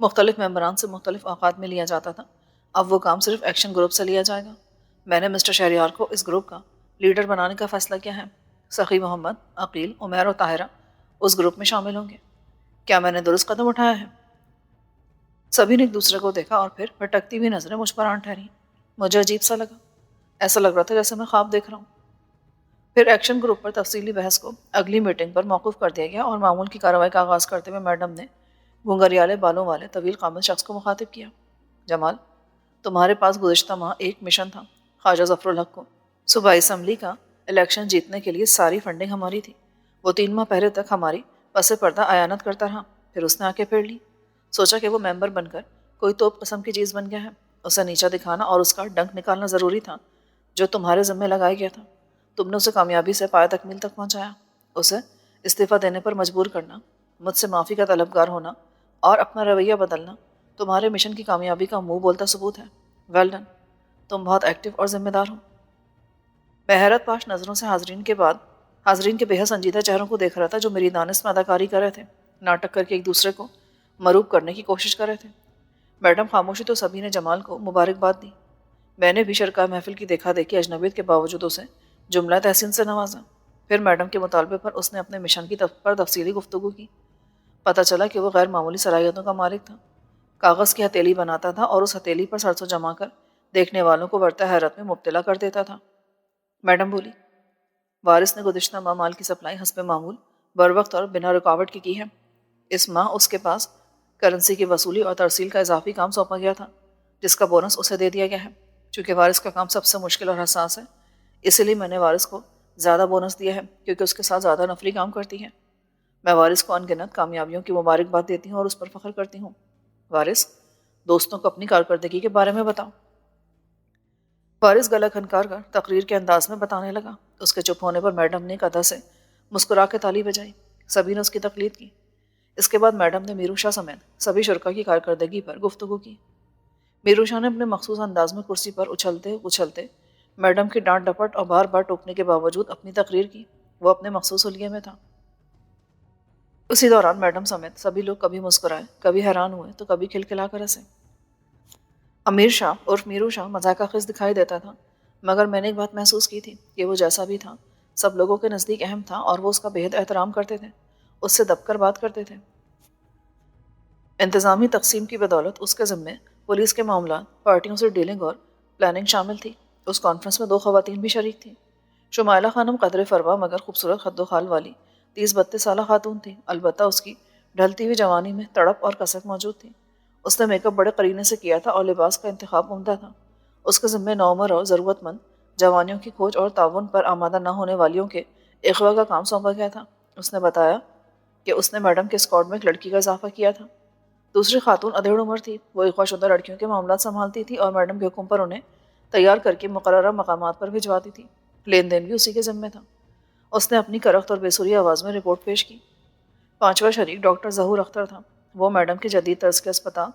مختلف ممبران سے مختلف اوقات میں لیا جاتا تھا، اب وہ کام صرف ایکشن گروپ سے لیا جائے گا۔ میں نے مسٹر شہریار کو اس گروپ کا لیڈر بنانے کا فیصلہ کیا ہے۔ سخی محمد، عقیل، عمیر اور طاہرہ اس گروپ میں شامل ہوں گے۔ کیا میں نے درست قدم اٹھایا ہے؟ سبھی نے ایک دوسرے کو دیکھا اور پھر بھٹکتی ہوئی نظریں مجھ پر آن ٹھہری۔ مجھے عجیب سا لگا، ایسا لگ رہا تھا جیسے میں خواب دیکھ رہا ہوں۔ پھر ایکشن گروپ پر تفصیلی بحث کو اگلی میٹنگ پر موقوف کر دیا گیا اور معمول کی کارروائی کا آغاز کرتے ہوئے میڈم نے گھنگریالے بالوں والے طویل قامت شخص کو مخاطب کیا۔ جمال، تمہارے پاس گزشتہ ماہ ایک مشن تھا خواجہ ظفر الحق کو۔ صوبائی اسمبلی کا الیکشن جیتنے کے لیے ساری فنڈنگ ہماری تھی۔ وہ 3 ماہ پہلے تک ہماری پس پردہ اعانت کرتا رہا، پھر اس نے آ کے پھیڑ لی۔ سوچا کہ وہ ممبر بن کر کوئی توپ قسم کی چیز بن گیا ہے، اسے نیچا دکھانا اور اس کا ڈنک نکالنا ضروری تھا جو تمہارے ذمہ لگایا گیا تھا۔ تم نے اسے کامیابی سے پایہ تکمیل تک پہنچایا۔ اسے استعفیٰ دینے پر مجبور کرنا، مجھ سے معافی کا طلبگار ہونا اور اپنا رویہ بدلنا تمہارے مشن کی کامیابی کا منہ بولتا ثبوت ہے۔ ویل ڈن، تم بہت ایکٹیو اور ذمہ دار ہو۔ میں حیرت پاش نظروں سے حاضرین کے بے حد سنجیدہ چہروں کو دیکھ رہا تھا جو میری دانست میں اداکاری کر رہے تھے، ناٹک کر کے ایک دوسرے کو مروب کرنے کی کوشش کر رہے تھے۔ میڈم خاموشی تو سبھی نے جمال کو مبارکباد دی۔ میں نے بھی شرکا محفل کی دیکھا دیکھی اجنبیت کے باوجود اسے جملہ تحسین سے نوازا۔ پھر میڈم کے مطالبے پر اس نے اپنے مشن کی پر تفصیلی گفتگو کی۔ پتہ چلا کہ وہ غیر معمولی صلاحیتوں کا مالک تھا، کاغذ کی ہتھیلی بناتا تھا اور اس ہتھیلی پر سرسوں جما کر دیکھنے والوں کو برتا حیرت میں مبتلا کر دیتا تھا۔ میڈم بولی، وارث نے گزشتہ ماہ مال کی سپلائی حسب معمول بروقت اور بنا رکاوٹ کی ہے۔ اس ماہ اس کے پاس کرنسی کی وصولی اور ترسیل کا اضافی کام سونپا گیا تھا جس کا بونس اسے دے دیا گیا ہے۔ چونکہ وارث کا کام سب سے مشکل اور حساس ہے، اسی لیے میں نے وارث کو زیادہ بونس دیا ہے کیونکہ اس کے ساتھ زیادہ نفری کام کرتی ہے۔ میں وارث کو انگنت کامیابیوں کی مبارکباد دیتی ہوں اور اس پر فخر کرتی ہوں۔ وارث، دوستوں کو اپنی کارکردگی کے بارے میں بتاؤ۔ وارث گلا کھنکار کر تقریر کے انداز میں بتانے لگا۔ اس کے چپ ہونے پر میڈم نے ایک ادا سے مسکرا کے تالی بجائی۔ سبھی نے اس کی تقلید کی۔ اس کے بعد میڈم نے میرو شاہ سمیت سبھی شرکا کی کارکردگی پر گفتگو کی۔ میرو شاہ نے اپنے مخصوص انداز میں کرسی پر اچھلتے میڈم کی ڈانٹ ڈپٹ اور بار بار ٹوکنے کے باوجود اپنی تقریر کی۔ وہ اپنے مخصوص حلیے میں تھا۔ اسی دوران میڈم سمیت سبھی لوگ کبھی مسکرائے، کبھی حیران ہوئے تو کبھی کھلکھلا کر ہنسے۔ امیر شاہ عرف میرو شاہ مذاق خیز دکھائی دیتا تھا، مگر میں نے ایک بات محسوس کی تھی کہ وہ جیسا بھی تھا سب لوگوں کے نزدیک اہم تھا اور وہ اس کا بے حد احترام کرتے تھے، اس سے دب کر بات کرتے تھے۔ انتظامی تقسیم کی بدولت اس کے ذمے پولیس کے معاملات، پارٹیوں سے ڈیلنگ اور پلاننگ شامل تھی۔ اس کانفرنس میں 2 خواتین بھی شریک تھیں۔ شمائلہ خانم قدر فروا مگر خوبصورت خد و خال والی 30-32 سالہ خاتون تھی، البتہ اس کی ڈھلتی ہوئی جوانی میں تڑپ اور کسک موجود تھی۔ اس نے میک اپ بڑے قرینے سے کیا تھا اور لباس کا انتخاب عمدہ تھا۔ اس کے ذمے نوعمر اور ضرورت مند جوانیوں کی کھوج اور تعاون پر آمادہ نہ ہونے والیوں کے اغوا کا کام سونپا گیا تھا۔ اس نے بتایا کہ اس نے میڈم کے اسکواڈ میں ایک لڑکی کا اضافہ کیا تھا۔ دوسری خاتون ادھیڑ عمر تھی، وہ اغوا شدہ لڑکیوں کے معاملات سنبھالتی تھی اور میڈم کے حکم پر انہیں تیار کر کے مقررہ مقامات پر بھجواتی تھی۔ لین دین بھی اسی کے ذمے تھا۔ اس نے اپنی کرخت اور بےسری آواز میں رپورٹ پیش کی۔ 5واں شریک ڈاکٹر ظہور اختر تھا۔ وہ میڈم کے جدید طرز کے اسپتال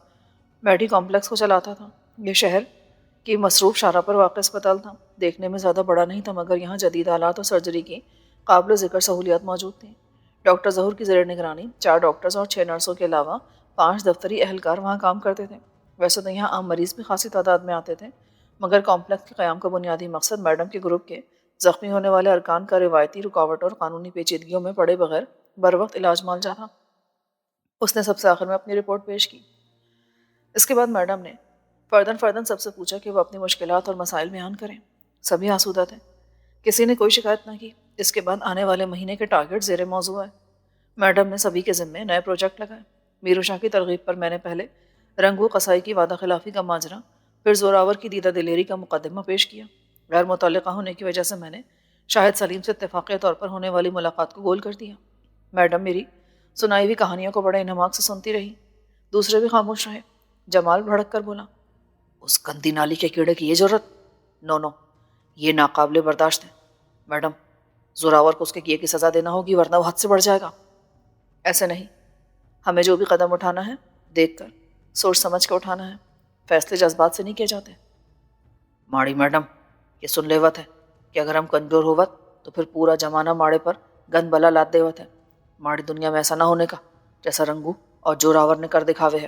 میڈی کمپلیکس کو چلاتا تھا۔ یہ شہر کی مصروف شاہراہ پر واقع اسپتال تھا۔ دیکھنے میں زیادہ بڑا نہیں تھا مگر یہاں جدید آلات اور سرجری کی قابل ذکر سہولیات موجود تھیں۔ ڈاکٹر ظہور کی زیر نگرانی 4 ڈاکٹرز اور 6 نرسوں کے علاوہ 5 دفتری اہلکار وہاں کام کرتے تھے۔ ویسے تو یہاں عام مریض بھی خاصی تعداد میں آتے تھے مگر کمپلیکس کے قیام کا بنیادی مقصد میڈم کے گروپ کے زخمی ہونے والے ارکان کا روایتی رکاوٹ اور قانونی پیچیدگیوں میں پڑے بغیر بروقت علاج معالجہ تھا۔ اس نے سب سے آخر میں اپنی رپورٹ پیش کی۔ اس کے بعد میڈم نے فردن سب سے پوچھا کہ وہ اپنی مشکلات اور مسائل بیان کریں۔ سبھی آسودہ تھے، کسی نے کوئی شکایت نہ کی۔ اس کے بعد آنے والے مہینے کے ٹارگٹ زیر موضوع ہے۔ میڈم نے سبھی کے ذمے نئے پروجیکٹ لگائے۔ میرو شاہ کی ترغیب پر میں نے پہلے رنگ و قصائی کی وعدہ خلافی کا ماجرا، پھر زوراور کی دیدہ دلیری کا مقدمہ پیش کیا۔ غیر متعلقہ ہونے کی وجہ سے میں نے شاہد سلیم سے اتفاقی طور پر ہونے والی ملاقات کو گول کر دیا۔ میڈم میری سنائی ہوئی کہانیوں کو بڑے انہماک سے سنتی رہی۔ دوسرے بھی خاموش رہے۔ جمال بھڑک کر بولا، اس گندی نالی کے کیڑے کی یہ ضرورت؟ نو، یہ ناقابل برداشت ہے۔ میڈم، زوراور کو اس کے کیے کی سزا دینا ہوگی ورنہ وہ حد سے بڑھ جائے گا۔ ایسے نہیں، ہمیں جو بھی قدم اٹھانا ہے دیکھ کر سوچ سمجھ کے اٹھانا ہے، فیصلے جذبات سے نہیں کیے جاتے۔ ماڑی میڈم، یہ سن لیوت ہے کہ اگر ہم کمزور ہووت تو پھر پورا زمانہ ماڑے پر گند بلا لاد دیوت ہے۔ ماڑی دنیا میں ایسا نہ ہونے کا جیسا رنگو اور جوراور نے کر دکھاوے ہے۔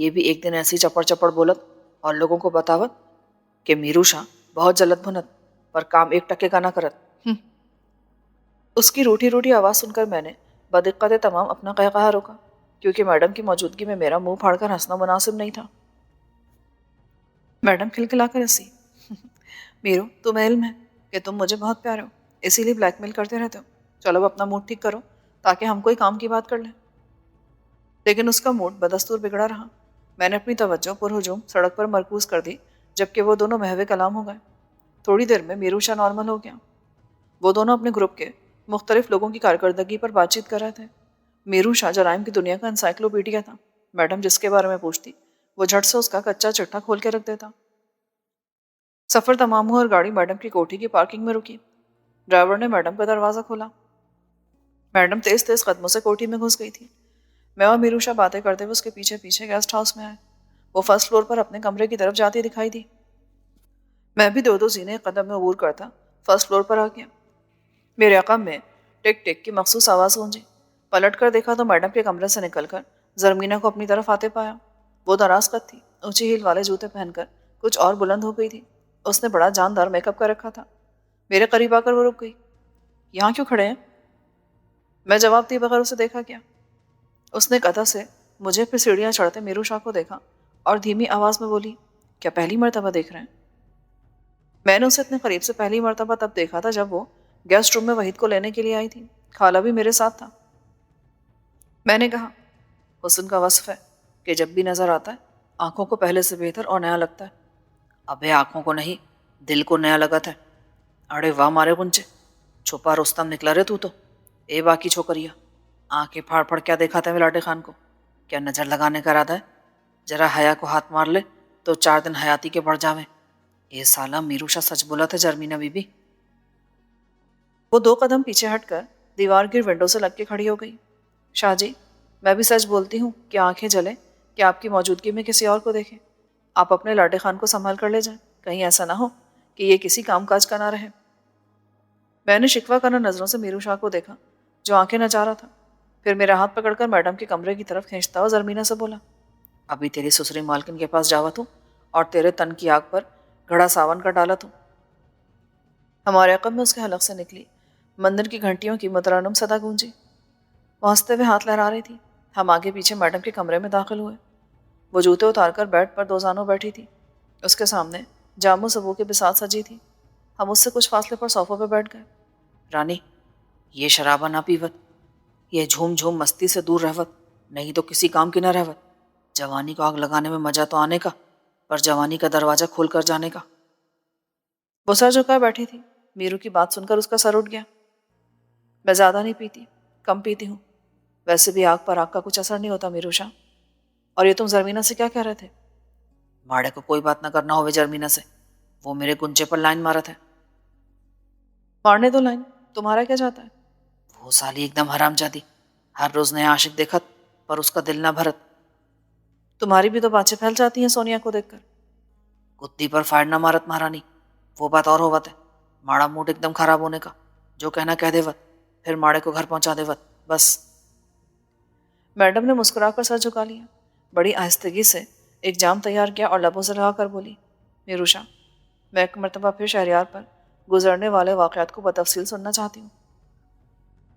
یہ بھی ایک دن ایسی چپڑ چپڑ بولت اور لوگوں کو بتاوت کہ میرو شاہ بہت جلت بھنت پر کام 1 ٹکے کا نہ کرت۔ اس کی روٹی روٹی آواز سن کر میں نے بدقت تمام اپنا قہقہا روکا، کیونکہ میڈم کی موجودگی میں میرا منہ پھاڑ کر ہنسنا مناسب نہیں تھا۔ میڈم کھلکھلا کر ہنسی۔ میرو، تمہیں علم ہے کہ تم مجھے بہت پیارے ہو، اسی لیے بلیک میل کرتے رہتے ہو۔ چلو اب اپنا موڈ ٹھیک کرو تاکہ ہم کوئی کام کی بات کر لیں۔ لیکن اس کا موڈ بدستور بگڑا رہا۔ میں نے اپنی توجہ پرہجوم سڑک پر مرکوز کر دی، جبکہ وہ دونوں محو کلام ہو گئے۔ تھوڑی دیر میں میرو شاہ نارمل ہو گیا۔ وہ دونوں اپنے گروپ کے مختلف لوگوں کی کارکردگی پر بات چیت کر رہے تھے۔ میرو شاہ جرائم کی دنیا کا انسائکلوپیڈیا تھا۔ میڈم جس کے بارے میں پوچھتی وہ جھٹ سے اس کا کچا چٹھا کھول کے رکھ دیتا۔ سفر تمام ہوا اور گاڑی میڈم کی کوٹھی کی پارکنگ میں رکی۔ ڈرائیور نے میڈم کا دروازہ کھولا۔ میڈم تیز تیز قدموں سے کوٹھی میں گھس گئی تھی۔ میں اور میرو شاہ باتیں کرتے ہوئے اس کے پیچھے پیچھے گیسٹ ہاؤس میں آئے۔ وہ فرسٹ فلور پر اپنے کمرے کی طرف جاتی دکھائی دی۔ میں بھی دو زینے قدم میں عبور کرتا فرسٹ فلور پر آ گیا۔ میرے عقب میں ٹک ٹک کی مخصوص آواز گونجی۔ پلٹ کر دیکھا تو میڈم کے کمرے سے نکل کر زرمینہ کو اپنی طرف آتے پایا۔ وہ دراز قد تھی، اونچی ہیل والے جوتے پہن کر کچھ اور بلند ہو گئی تھی۔ اس نے بڑا جاندار میک اپ کر رکھا تھا۔ میرے قریب آ کر وہ رک گئی۔ یہاں کیوں کھڑے ہیں؟ میں جواب دیے بغیر اسے دیکھا کیا۔ اس نے قطع سے مجھے پھر سیڑھیاں چڑھتے میرو شاہ کو دیکھا اور دھیمی آواز میں بولی، کیا پہلی مرتبہ دیکھ رہے ہیں؟ میں نے اسے اتنے قریب سے پہلی مرتبہ تب دیکھا تھا جب وہ گیسٹ روم میں وحید کو لینے کے لیے آئی تھی۔ خالہ بھی میرے ساتھ تھا۔ میں نے کہا، حسن کا وصف ہے کہ جب بھی نظر آتا ہے آنکھوں کو پہلے سے بہتر اور نیا لگتا ہے۔ ابے آنکھوں کو نہیں، دل کو نیا لگت ہے۔ اڑے واہ مارے گنچے، چھپا رستم نکلا رے تو اے باقی چھوکریا، آنکھیں پھاڑ پھاڑ کیا دیکھا تھا ولاٹے خان کو؟ کیا نظر لگانے کا ارادہ ہے؟ ذرا حیا کو ہاتھ مار لے تو 4 دن حیاتی کے بڑھ جاویں۔ اے سالہ میرو شاہ سچ بولا تھا جرمینہ بی بی۔ وہ 2 قدم پیچھے ہٹ کر دیوار کی ونڈو سے لگ کے کھڑی ہو گئی۔ شاہ جی، میں بھی سچ بولتی ہوں کہ آنکھیں جلیں کہ آپ کی موجودگی میں کسی اور کو دیکھیں۔ آپ اپنے لاڈے خان کو سنبھال کر لے جائیں، کہیں ایسا نہ ہو کہ یہ کسی کام کاج کا نہ رہے۔ میں نے شکوہ کرنا نظروں سے میرو شاہ کو دیکھا جو آنکھیں نچا رہا تھا، پھر میرا ہاتھ پکڑ کر میڈم کے کمرے کی طرف کھینچتا ہوا زرمینہ سے بولا، ابھی تیری سسری مالکن کے پاس جاوت ہوں اور تیرے تن کی آگ پر گھڑا ساون کا ڈالت ہوں۔ ہمارے عقب میں اس کے حلق سے نکلی مندر کی گھنٹیوں کی مترنم صدا گونجی۔ وہ ہنستے ہوئے ہاتھ لہرا رہی تھی۔ ہم آگے پیچھے میڈم کے کمرے میں داخل ہوئے۔ وہ جوتے اتار کر بیڈ پر 2 زانوں بیٹھی تھی۔ اس کے سامنے جامو سبو کے بساط سجی تھی۔ ہم اس سے کچھ فاصلے پر صوفے پہ بیٹھ گئے۔ رانی، یہ شرابہ نہ پیوت، یہ جھوم جھوم مستی سے دور رہوت، نہیں تو کسی کام کی نہ رہوت۔ جوانی کو آگ لگانے میں مزہ تو آنے کا، پر جوانی کا دروازہ کھول کر جانے کا۔ وہ سر جھکائے بیٹھی تھی۔ میرو کی بات سن کر اس کا سر اٹھ گیا۔ میں زیادہ نہیں پیتی، کم پیتی ہوں۔ ویسے بھی آگ پر آگ کا کچھ اثر نہیں ہوتا میرو شاہ۔ اور یہ تم زرمینہ سے کیا کہہ رہے تھے؟ ماڑے کو کوئی بات نہ کرنا ہوئے جرمینہ سے، وہ میرے گنچے پر لائن مارت ہے۔ مارنے دو لائن، تمہارا کیا جاتا ہے؟ وہ سالی ایک دم حرام جادی، ہر روز نیا عاشق دیکھت پر اس کا دل نہ بھرت۔ تمہاری بھی تو باتیں پھیل جاتی ہیں سونیا کو دیکھ کر۔ کتی پر فائر نہ مارت مہارانی، وہ بات اور ہوت ہے۔ ماڑا موڈ ایک دم خراب ہونے کا، جو کہنا کہہ دیوت، پھر ماڑے کو گھر پہنچا دیوت، بس۔ میڈم نے مسکرا کر سر جھکا لیا، بڑی آہستگی سے ایک جام تیار کیا اور لبوں سے لگا کر بولی، میرو شاہ، میں ایک مرتبہ پھر شہریار پر گزرنے والے واقعات کو بتفصیل سننا چاہتی ہوں۔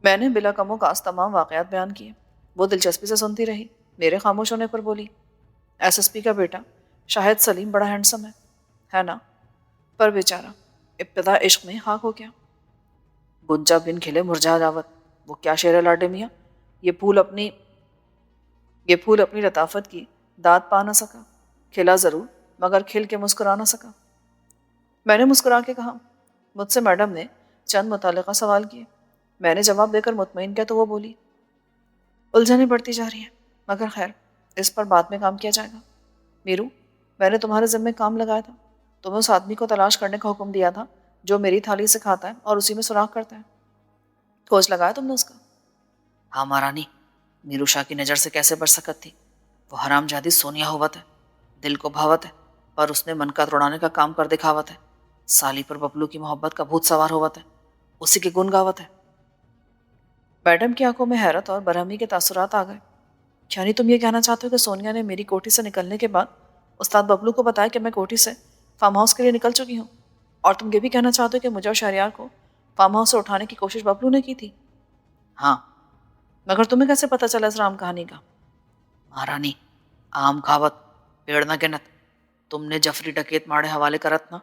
میں نے بلا کم و کاست تمام واقعات بیان کیے۔ وہ دلچسپی سے سنتی رہی۔ میرے خاموش ہونے پر بولی، ایس ایس پی کا بیٹا شاہد سلیم بڑا ہینڈسم ہے نا؟ پر بیچارہ ابتدا عشق میں خاک ہو گیا۔ گنجا بن کھلے مرجا جاوت، وہ کیا شعر ہے لاڈے میاں، یہ پھول اپنی لطافت کی داد پا نہ سکا، کھلا ضرور مگر کھل کے مسکرا نہ سکا۔ میں نے مسکرا کے کہا، مجھ سے میڈم نے چند متعلقہ سوال کیے۔ میں نے جواب دے کر مطمئن کیا تو وہ بولی، الجھنیں بڑھتی جا رہی ہیں، مگر خیر اس پر بعد میں کام کیا جائے گا۔ میرو، میں نے تمہارے ذمے کام لگایا تھا، تمہیں اس آدمی کو تلاش کرنے کا حکم دیا تھا جو میری تھالی سے کھاتا ہے اور اسی میں سوراخ کرتا ہے۔ کھوج لگایا تم نے اس کا؟ ہاں مہارانی، میرو شاہ کی نظر سے کیسے بچ سکت تھی؟ وہ حرام جادی سونیا ہوت ہے، دل کو بھاوت ہے، پر اس نے من کا توڑانے کا کام کر دکھاوت ہے۔ سالی پر ببلو کی محبت کا بھوت سوار ہوت ہے، اسی کے گن گاوت ہے۔ میڈم کی آنکھوں میں حیرت اور برہمی کے تاثرات آ گئے۔ یعنی تم یہ کہنا چاہتے ہو کہ سونیا نے میری کوٹھی سے نکلنے کے بعد استاد ببلو کو بتایا کہ میں کوٹھی سے فارم ہاؤس کے لیے نکل چکی ہوں، اور تم یہ بھی کہنا چاہتے ہو کہ مجھے اور شہریار کو فارم ہاؤس سے اٹھانے کی کوشش ببلو نے کی تھی؟ ہاں، مگر تمہیں کیسے پتہ چلا اس رام کہانی کا؟ مہارانی، عام کہاوت پیڑ نہ گنت، تم نے جفری ڈکیت ماڑے حوالے کرت نا،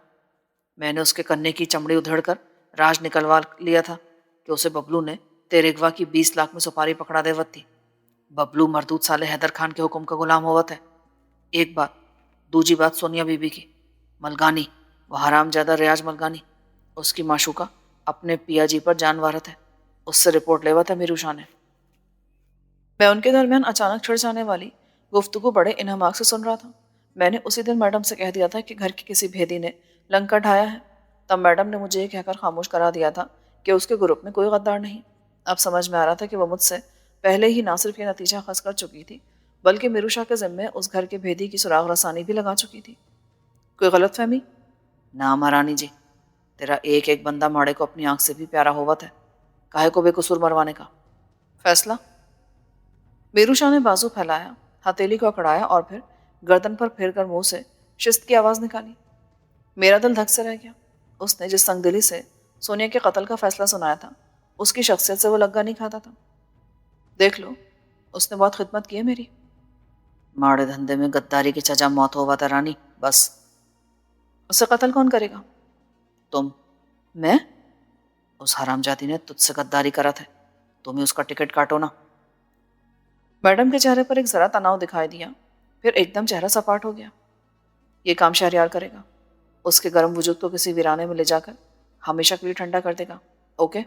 میں نے اس کے کنے کی چمڑی ادھیڑ کر راج نکلوا لیا تھا کہ اسے ببلو نے تیرے اغوا کی 20 لاکھ میں سپاری پکڑا دیوت تھی۔ ببلو مردود سالے حیدر خان کے حکم کا غلام ہوت ہے، ایک بات۔ دوجی بات سونیا بی بی کی، ملگانی، وہ حرام زیادہ ریاض ملگانی، اس کی معشوقہ اپنے پیا جی پر جان وارت ہے، اس سے رپورٹ لیوت ہے میرو شاہ نے۔ میں ان کے درمیان اچانک چھڑ جانے والی گفتگو بڑے انہماک سے سن رہا تھا۔ میں نے اسی دن میڈم سے کہہ دیا تھا کہ گھر کی کسی بھیدی نے لنکا ڈھایا ہے۔ تب میڈم نے مجھے یہ کہہ کر خاموش کرا دیا تھا کہ اس کے گروپ میں کوئی غدار نہیں۔ اب سمجھ میں آ رہا تھا کہ وہ مجھ سے پہلے ہی نہ صرف یہ نتیجہ خاص کر چکی تھی بلکہ میرو شاہ کے ذمے اس گھر کے بھیدی کی سراغ رسانی بھی لگا چکی تھی۔ کوئی غلط فہمی؟ نہ مہارانی جی، تیرا ایک ایک بندہ ماڑے کو اپنی آنکھ سے بھی پیارا ہووت ہے، کاہے کو بے قصور مروانے کا فیصلہ؟ میرو شاہ نے بازو پھیلایا، ہتھیلی کو اکڑایا اور پھر گردن پر پھیر کر منہ سے شست کی آواز نکالی۔ میرا دل دھک سے رہ گیا۔ اس نے جس تنگ دلی سے سونیا کے قتل کا فیصلہ سنایا تھا اس کی شخصیت سے وہ لگا نہیں کھاتا تھا۔ دیکھ لو، اس نے بہت خدمت کی ہے میری۔ ماڑے دھندے میں غداری کی سزا موت ہوا تھا رانی، بس۔ اسے قتل کون کرے گا؟ تم۔ میں؟ اس حرام جاتی نے تجھ سے غداری کرت ہے، تم ہی اس کا ٹکٹ کاٹو نا۔ میڈم کے چہرے پر ایک ذرا تناؤ دکھائی دیا، پھر ایک دم چہرہ سپاٹ ہو گیا۔ یہ کام شہریار کرے گا، اس کے گرم وجود کو کسی ویرانے میں لے جا کر ہمیشہ کے لیے ٹھنڈا کر دے گا، اوکے؟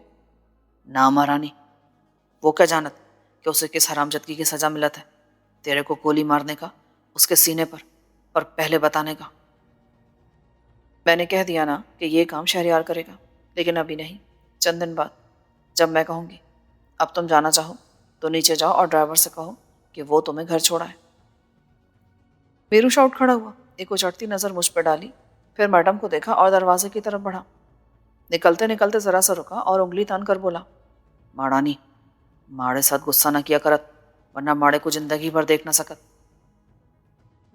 نہ مہارانی، وہ کیا جانت کہ اسے کس حرام جدگی کی سزا ملت ہے، تیرے کو گولی مارنے کا اس کے سینے پر پہلے بتانے کا۔ میں نے کہہ دیا نا کہ یہ کام شہریار کرے گا، لیکن ابھی نہیں، چند دن بعد، جب میں کہوں گی۔ اب تم جانا چاہو تو نیچے جاؤ اور ڈرائیور سے کہو کہ وہ تمہیں گھر چھوڑا ہے۔ میرو شاہ اٹھ کھڑا ہوا، ایک اچڑتی نظر مجھ پہ ڈالی، پھر میڈم کو دیکھا اور دروازے کی طرف بڑھا۔ نکلتے نکلتے ذرا سا رکا اور انگلی تان کر بولا، ماڑانی، ماڑے ساتھ غصہ نہ کیا کرت، ورنہ ماڑے کو زندگی بھر دیکھ نہ سکت۔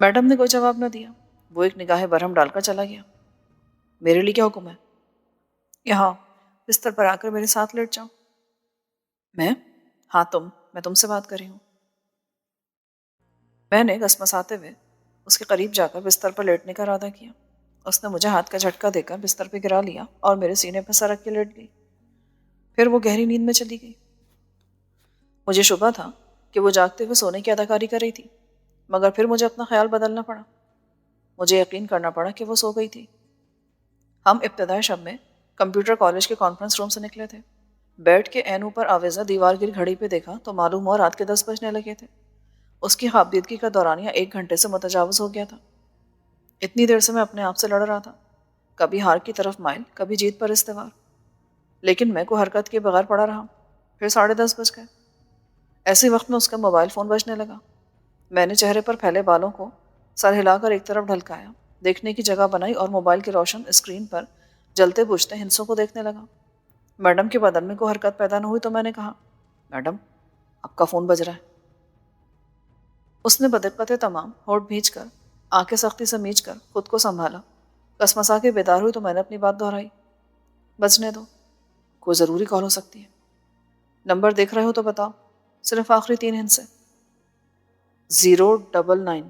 میڈم نے کوئی جواب نہ دیا، وہ ایک نگاہ برہم ڈال کر چلا گیا۔ میرے لیے کیا حکم ہے؟ یہاں بستر پر آ کر میرے ساتھ لیٹ جاؤ۔ میں؟ ہاں تم، میں تم سے بات کر رہی ہوں۔ میں نے گسمساتے ہوئے اس کے قریب جا کر بستر پر لیٹنے کا ارادہ کیا۔ اس نے مجھے ہاتھ کا جھٹکا دے کر بستر پہ گرا لیا اور میرے سینے پہ سر رکھ کے لیٹ گئی۔ پھر وہ گہری نیند میں چلی گئی۔ مجھے شبہ تھا کہ وہ جاگتے ہوئے سونے کی اداکاری کر رہی تھی، مگر پھر مجھے اپنا خیال بدلنا پڑا۔ مجھے یقین کرنا پڑا کہ وہ سو گئی تھی۔ ہم ابتدائی شب میں کمپیوٹر کالج کے کانفرنس روم سے نکلے تھے۔ بیڈ کے عین اوپر آویزہ دیوار گیر گھڑی پہ دیکھا تو معلوم ہوا رات کے 10 بجنے لگے تھے۔ اس کی خوابدیدگی کا دورانیہ 1 گھنٹے سے متجاوز ہو گیا تھا۔ اتنی دیر سے میں اپنے آپ سے لڑ رہا تھا، کبھی ہار کی طرف مائل، کبھی جیت پر استوار، لیکن میں کو حرکت کے بغیر پڑا رہا۔ پھر 10:30 بج گئے۔ ایسے وقت میں اس کا موبائل فون بجنے لگا۔ میں نے چہرے پر پھیلے بالوں کو سر ہلا کر ایک طرف ڈھلکایا، دیکھنے کی جگہ بنائی اور موبائل کی روشن اسکرین پر جلتے بجھتے ہندسوں کو دیکھنے لگا۔ میڈم کے بدن میں کوئی حرکت پیدا نہ ہوئی تو میں نے کہا، میڈم، آپ کا فون بج رہا ہے۔ اس نے بدقت تمام ہونٹ بھینچ کر، آنکھیں سختی سے میچ کر خود کو سنبھالا۔ کسمسا کے بیدار ہوئی تو میں نے اپنی بات دہرائی، بجنے دو، کوئی ضروری کال ہو سکتی ہے۔ نمبر دیکھ رہے ہو تو بتاؤ، صرف آخری 3 ہندسے۔ 099۔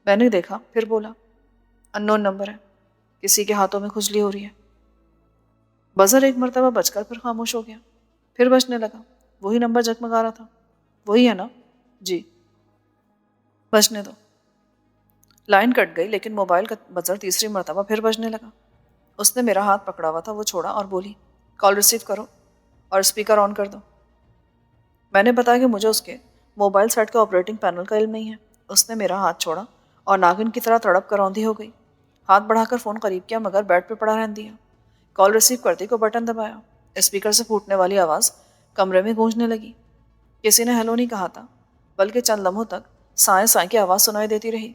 میں نے دیکھا، پھر بولا، انون نمبر ہے، کسی کے ہاتھوں میں کھجلی ہو رہی ہے۔ بزر ایک مرتبہ بج کر پھر خاموش ہو گیا، پھر بجنے لگا۔ وہی نمبر جگمگا رہا تھا۔ وہی ہے نا؟ جی۔ بجنے دو۔ لائن کٹ گئی، لیکن موبائل کا بزر تیسری مرتبہ پھر بجنے لگا۔ اس نے میرا ہاتھ پکڑا ہوا تھا، وہ چھوڑا اور بولی، کال ریسیو کرو اور اسپیکر آن کر دو۔ میں نے بتایا کہ مجھے اس کے موبائل سیٹ کے آپریٹنگ پینل کا علم نہیں ہے۔ اس نے میرا ہاتھ چھوڑا اور ناگن کی طرح تڑپ کر اوندھی ہو گئی۔ ہاتھ بڑھا کر فون قریب کیا مگر بیڈ پہ پڑا رہن دیا۔ کال ریسیو کرتے کو بٹن دبایا۔ اسپیکر سے پھوٹنے والی آواز کمرے میں گونجنے لگی۔ کسی نے ہیلو نہیں کہا تھا، بلکہ چند لمحوں تک سائیں سائیں کی آواز سنائی دیتی رہی۔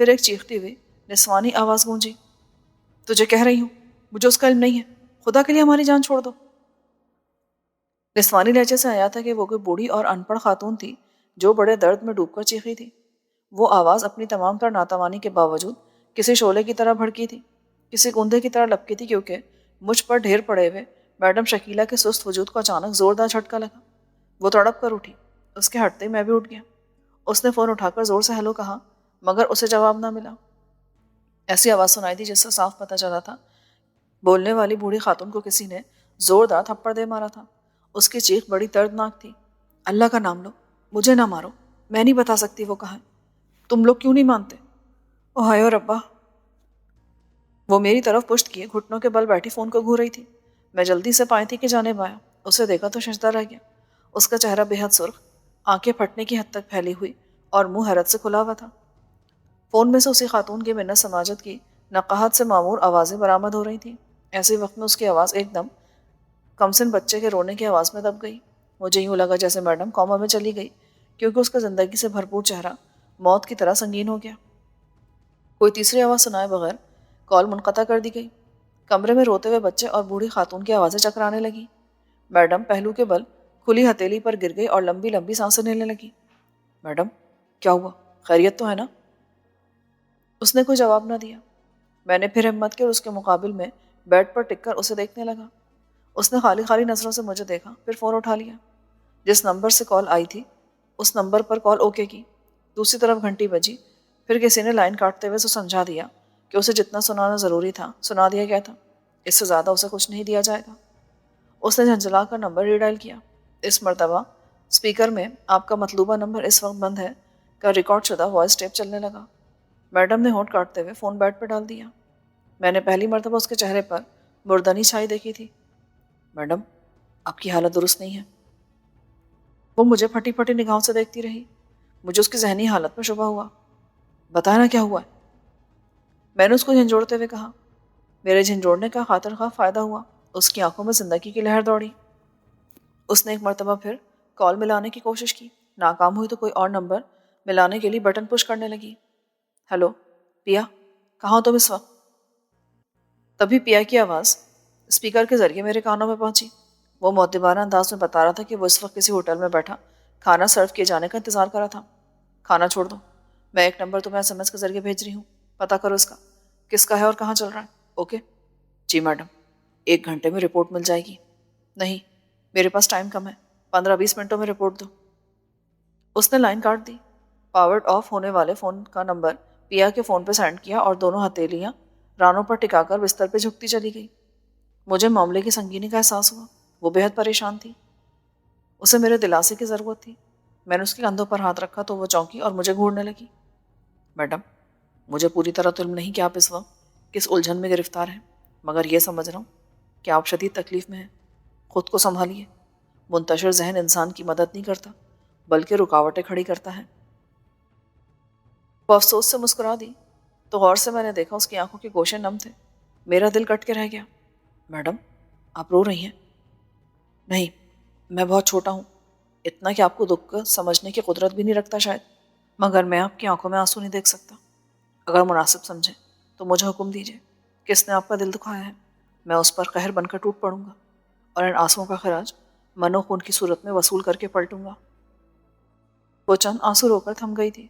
پھر ایک چیختی ہوئی نسوانی آواز گونجی، تجھے کہہ رہی ہوں، مجھے اس کا علم نہیں ہے، خدا کے لیے ہماری جان چھوڑ دو۔ نسوانی لہجے سے آیا تھا کہ وہ کوئی بوڑھی اور ان پڑھ خاتون تھی جو بڑے درد میں ڈوب کر چیخی تھی۔ وہ آواز اپنی تمام تر ناتوانی کے باوجود کسی شعلے کی طرح بھڑکی تھی، کسی کندھے کی طرح لپکی تھی، کیونکہ مجھ پر ڈھیر پڑے ہوئے میڈم شکیلہ کے سست وجود کو اچانک زوردار جھٹکا لگا۔ وہ تڑپ کر اٹھی، اس کے ہٹتے میں بھی اٹھ گیا۔ اس نے فون اٹھا کر زور سے ہیلو کہا، مگر اسے جواب نہ ملا۔ ایسی آواز سنائی دی جس سے صاف پتہ چلا تھا بولنے والی بوڑھی خاتون کو کسی نے زوردار تھپڑ دے مارا تھا۔ اس کی چیخ بڑی دردناک تھی۔ اللہ کا نام لو، مجھے نہ مارو، میں نہیں بتا سکتی وہ کہاں ہے۔ تم لوگ کیوں نہیں مانتے؟ اوہایو ربا! وہ میری طرف پشت کیے گھٹنوں کے بل بیٹھی فون کو گھور رہی تھی۔ میں جلدی سے پائیں تھی کہ جانب آیا، اسے دیکھا تو ششدر رہ گیا۔ اس کا چہرہ بے حد سرخ، آنکھیں پھٹنے کی حد تک پھیلی ہوئی اور منہ حیرت سے کھلا ہوا تھا۔ فون میں سے اسی خاتون کی منت سماجت کی نقاہت سے معمور آوازیں برآمد ہو رہی تھیں۔ ایسے وقت میں اس کی آواز ایک دم کمسن بچے کے رونے کی آواز میں دب گئی۔ مجھے یوں لگا جیسے میڈم کوما میں چلی گئی، کیونکہ اس کا زندگی سے بھرپور چہرہ موت کی طرح سنگین ہو گیا۔ کوئی تیسری آواز سنائے بغیر کال منقطع کر دی گئی۔ کمرے میں روتے ہوئے بچے اور بوڑھی خاتون کی آوازیں چکرانے لگیں۔ میڈم پہلو کے بل کھلی ہتھیلی پر گر گئی اور لمبی لمبی سانسیں لینے لگی۔ میڈم، کیا ہوا؟ خیریت تو ہے نا؟ اس نے کوئی جواب نہ دیا۔ میں نے پھر ہمت کی اور اس کے مقابل میں بیڈ پر ٹک کر اسے دیکھنے لگا۔ اس نے خالی خالی نظروں سے مجھے دیکھا، پھر فون اٹھا لیا۔ جس نمبر سے کال آئی تھی اس نمبر پر کال اوکے کی۔ دوسری طرف گھنٹی بجی، پھر کسی نے لائن کاٹتے ہوئے اسے سمجھا دیا کہ اسے جتنا سنانا ضروری تھا سنا دیا گیا تھا، اس سے زیادہ اسے کچھ نہیں دیا جائے گا۔ اس نے جھنجھلا کر نمبر ری ڈائل کیا۔ اس مرتبہ اسپیکر میں آپ کا مطلوبہ نمبر اس وقت بند ہے کا ریکارڈ شدہ وائس ٹیپ چلنے لگا۔ میڈم نے ہونٹ کاٹتے ہوئے فون بیڈ پہ ڈال دیا۔ میں نے پہلی مرتبہ اس کے چہرے پر مردنی چھائی دیکھی تھی۔ میڈم، آپ کی حالت درست نہیں ہے۔ وہ مجھے پھٹی پھٹی نگاہوں سے دیکھتی رہی۔ مجھے اس کی ذہنی حالت پر شبہ ہوا۔ بتایا نا کیا ہوا ہے؟ میں نے اس کو جھنجھوڑتے ہوئے کہا۔ میرے جھنجھوڑنے کا خاطر خواہ فائدہ ہوا۔ اس کی آنکھوں میں زندگی کی لہر دوڑی۔ اس نے ایک مرتبہ پھر کال ملانے کی کوشش کی، ناکام ہوئی تو کوئی اور نمبر ملانے کے لیے بٹن پش کرنے لگی۔ ہیلو پیا، کہاں ہو تم اس وقت؟ تبھی پیا کی آواز اسپیکر کے ذریعے میرے کانوں میں پہنچی۔ وہ مؤدبانہ انداز میں بتا رہا تھا کہ وہ اس وقت کسی ہوٹل میں بیٹھا کھانا سرو کیے جانے کا انتظار کر رہا تھا۔ کھانا چھوڑ دو، میں ایک نمبر تمہیں SMS کے ذریعے بھیج رہی ہوں، پتہ کرو اس کا کس کا ہے اور کہاں چل رہا ہے۔ اوکے؟ جی میڈم، 1 گھنٹے میں رپورٹ مل جائے گی۔ نہیں، میرے پاس ٹائم کم ہے، 15-20 منٹوں میں رپورٹ دو۔ اس نے لائن کاٹ دی۔ پاورڈ آف ہونے والے فون کا نمبر پیا کے فون پہ سینڈ کیا اور دونوں ہتھیلیاں رانوں پر ٹکا کر بستر پہ جھکتی چلی گئی۔ مجھے معاملے کی سنگینی کا احساس ہوا۔ وہ بے حد پریشان تھی، اسے میرے دلاسے کی ضرورت تھی۔ میں نے اس کے کندھوں پر ہاتھ رکھا تو وہ چونکی اور مجھے گھورنے لگی۔ میڈم، مجھے پوری طرح تو علم نہیں کہ آپ اس وقت کس الجھن میں گرفتار ہیں، مگر یہ سمجھ رہا ہوں کہ آپ شدید تکلیف میں ہیں۔ خود کو سنبھالیے۔ منتشر ذہن انسان کی مدد نہیں کرتا بلکہ رکاوٹیں کھڑی کرتا ہے۔ وہ افسوس سے مسکرا دی تو غور سے میں نے دیکھا اس کی آنکھوں کے گوشے نم تھے۔ میرا دل کٹ کے رہ گیا۔ میڈم، آپ رو رہی ہیں؟ نہیں، میں بہت چھوٹا ہوں، اتنا کہ آپ کو دکھ کو سمجھنے کی قدرت بھی نہیں رکھتا شاید، مگر میں آپ کی آنکھوں میں آنسو نہیں دیکھ سکتا۔ اگر مناسب سمجھیں تو مجھے حکم دیجیے، کس نے آپ کا دل دکھایا ہے، میں اس پر قہر بن کر ٹوٹ پڑوں گا اور ان آنسوؤں کا خراج من و خون کی صورت میں وصول کر کے پلٹوں گا۔ وہ چند آنسو رو کر تھم گئی تھی،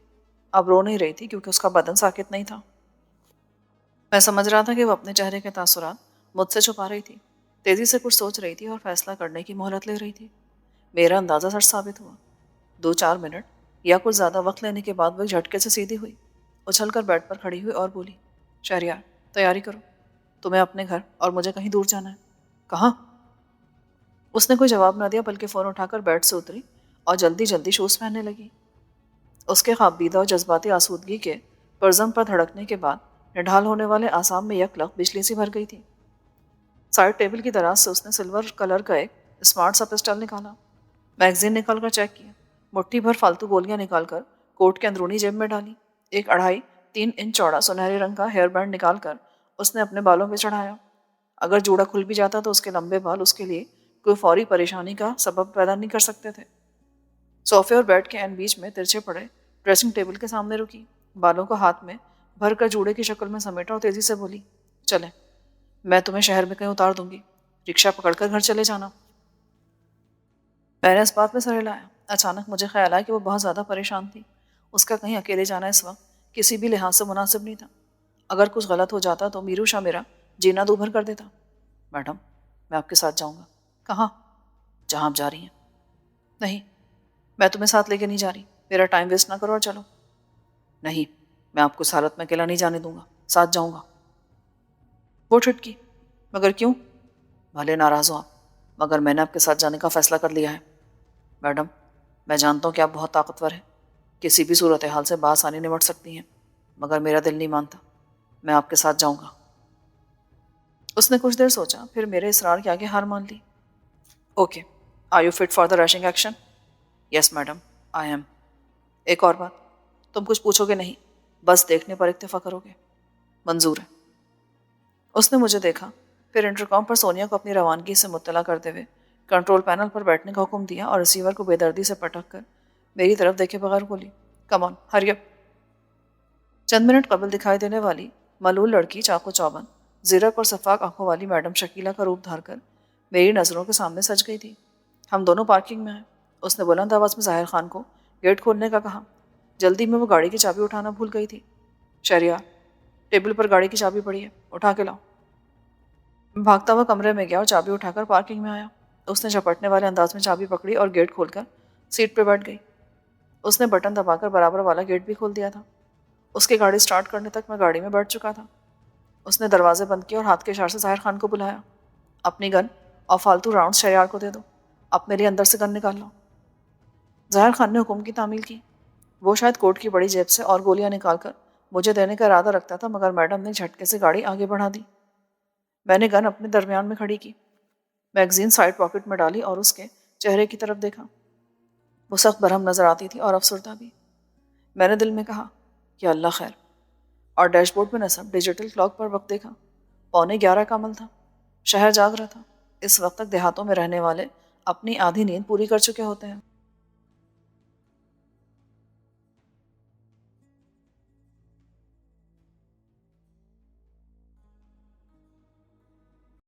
اب رو نہیں رہی تھی کیونکہ اس کا بدن ساکت نہیں تھا۔ میں سمجھ رہا تھا کہ وہ اپنے چہرے کے تاثرات مجھ سے چھپا رہی تھی، تیزی سے کچھ سوچ رہی تھی اور فیصلہ کرنے کی مہلت لے رہی تھی۔ میرا اندازہ سچ ثابت ہوا۔ 2-4 منٹ یا کچھ زیادہ وقت لینے کے بعد وہ ایک جھٹکے سے سیدھی ہوئی، اچھل کر بیڈ پر کھڑی ہوئی اور بولی، شہریار تیاری کرو، تمہیں اپنے گھر اور مجھے کہیں دور جانا ہے۔ کہاں؟ اس نے کوئی جواب نہ دیا بلکہ فون اٹھا کر بیڈ سے اتری اور جلدی جلدی شوز پہننے لگی۔ اس کے خوابیدہ اور جذباتی آسودگی کے پرزم پر دھڑکنے کے بعد نڈھال ہونے والے اعصاب میں یک لخت بجلی سی بھر گئی تھی۔ سائڈ ٹیبل کی دراز سے اس نے سلور کلر کا ایک اسمارٹ سا پسٹل نکالا، میگزین نکال کر چیک کیا، مٹھی بھر فالتو گولیاں نکال کر کوٹ کے اندرونی جیب میں ڈالی، ایک 2.5-3 انچ چوڑا سنہرے رنگ کا ہیئر بینڈ نکال کر اس نے اپنے بالوں پہ چڑھایا۔ اگر جوڑا کھل بھی جاتا تو اس کے لمبے بال اس کے لیے کوئی فوری پریشانی کا سبب پیدا نہیں کر سکتے تھے۔ صوفے اور بیڈ کے عین بیچ میں ترچھے پڑے ڈریسنگ ٹیبل کے سامنے رکی، بالوں کو ہاتھ میں بھر کر جوڑے کی شکل میں سمیٹا اور تیزی سے بولی، چلیں، میں تمہیں شہر میں کہیں اتار دوں گی، رکشہ پکڑ کر گھر چلے جانا۔ میں نے اس بات میں سر ہلایا، اچانک مجھے خیال آیا کہ وہ بہت زیادہ پریشان تھی. اس کا کہیں اکیلے جانا اس وقت کسی بھی لحاظ سے مناسب نہیں تھا. اگر کچھ غلط ہو جاتا تو میرو شاہ میرا جینا دوبھر کر دیتا. میڈم میں آپ کے ساتھ جاؤں گا. کہاں؟ جہاں آپ جا رہی ہیں. نہیں، میں تمہیں ساتھ لے کے نہیں جا رہی. میرا ٹائم ویسٹ نہ کرو اور چلو. نہیں، میں آپ کو اس حالت میں اکیلا نہیں جانے دوں گا. ساتھ جاؤں گا. وہ ٹھٹکی. مگر کیوں؟ بھلے ناراض ہو آپ، مگر میں نے آپ کے ساتھ جانے کا فیصلہ کر لیا ہے. میڈم میں جانتا ہوں کہ آپ بہت طاقتور ہیں، کسی بھی صورتحال سے بآسانی نمٹ سکتی ہیں، مگر میرا دل نہیں مانتا. میں آپ کے ساتھ جاؤں گا. اس نے کچھ دیر سوچا، پھر میرے اصرار کے آگے ہار مان لی. Okay, are you fit for the rushing action? Yes madam I am. ایک اور بات، تم کچھ پوچھو گے نہیں، بس دیکھنے پر اکتفا کرو گے. منظور ہے. اس نے مجھے دیکھا، پھر انٹرکام پر سونیا کو اپنی روانگی سے مطلع کرتے ہوئے کنٹرول پینل پر بیٹھنے کا حکم دیا اور ریسیور کو بے دردی سے پٹک کر میری طرف دیکھے بغیر بولی، کم آن ہری اپ. چند منٹ قبل دکھائی دینے والی ملول لڑکی چاقو چوبند، زرق اور شفاف آنکھوں والی میڈم شکیلہ کا روپ دھار کر میری نظروں کے سامنے سج گئی تھی. ہم دونوں پارکنگ میں ہیں. اس نے بلند آواز میں ظاہر خان کو گیٹ کھولنے کا کہا. جلدی میں وہ گاڑی کی چابی اٹھانا بھول گئی تھی. شہریار، ٹیبل پر گاڑی کی چابی پڑی ہے، اٹھا کے لاؤ. میں بھاگتا ہوا کمرے میں گیا اور چابی اٹھا کر پارکنگ میں آیا. اس نے جھپٹنے والے انداز میں چابی پکڑی اور گیٹ کھول کر سیٹ پہ بیٹھ گئی. اس نے بٹن دبا کر برابر والا گیٹ بھی کھول دیا تھا. اس کی گاڑی سٹارٹ کرنے تک میں گاڑی میں بیٹھ چکا تھا. اس نے دروازے بند کیے اور ہاتھ کے اشارے سے ظاہر خان کو بلایا. اپنی گن اور فالتو راؤنڈ شہریار کو دے دو. اب میرے اندر سے گن نکال لو. ظاہر خان نے حکم کی تعمیل کی. وہ شاید کوٹ کی بڑی جیب سے اور گولیاں نکال کر مجھے دینے کا ارادہ رکھتا تھا، مگر میڈم نے جھٹکے سے گاڑی آگے بڑھا دی. میں نے گن اپنے درمیان میں کھڑی کی، میگزین سائڈ پاکٹ میں ڈالی اور اس کے چہرے کی طرف دیکھا. وہ سخت برہم نظر آتی تھی اور افسردہ بھی. میں نے دل میں کہا یا اللہ خیر، اور ڈیش بورڈ میں نصب ڈیجیٹل کلاک پر وقت دیکھا. 11:15 کا عمل تھا. شہر جاگ رہا تھا. اس وقت تک دیہاتوں میں رہنے والے اپنی آدھی نیند پوری کر چکے ہوتے ہیں.